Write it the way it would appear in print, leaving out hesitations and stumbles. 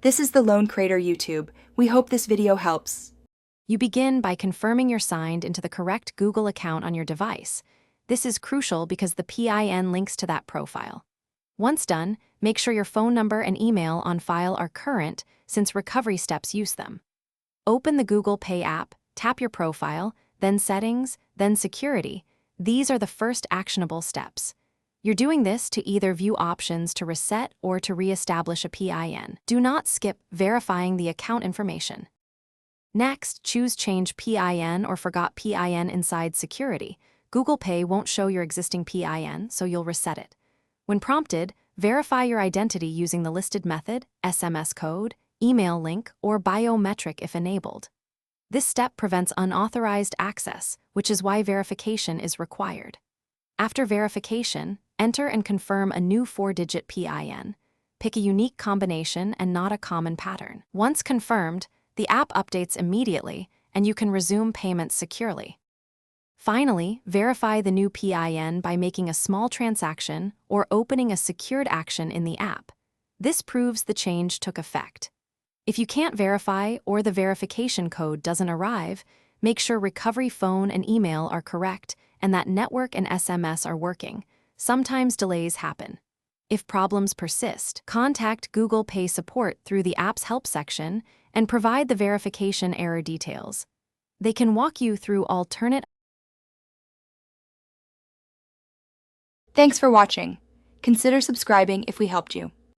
This is the Lone Crater YouTube. We hope this video helps. You begin by confirming you're signed into the correct Google account on your device. This is crucial because the PIN links to that profile. Once done, make sure your phone number and email on file are current since recovery steps use them. Open the Google Pay app, tap your profile, then Settings, then Security. These are the first actionable steps. You're doing this to either view options to reset or to re-establish a PIN. Do not skip verifying the account information. Next, choose Change PIN or Forgot PIN inside Security. Google Pay won't show your existing PIN, so you'll reset it. When prompted, verify your identity using the listed method, SMS code, email link, or biometric if enabled. This step prevents unauthorized access, which is why verification is required. After verification, enter and confirm a new 4-digit PIN. Pick a unique combination and not a common pattern. Once confirmed, the app updates immediately, and you can resume payments securely. Finally, verify the new PIN by making a small transaction or opening a secured action in the app. This proves the change took effect. If you can't verify or the verification code doesn't arrive, make sure recovery phone and email are correct and that network and SMS are working. Sometimes delays happen. If problems persist, contact Google Pay support through the app's help section and provide the verification error details. They can walk you through alternate. Thanks for watching. Consider subscribing if we helped you.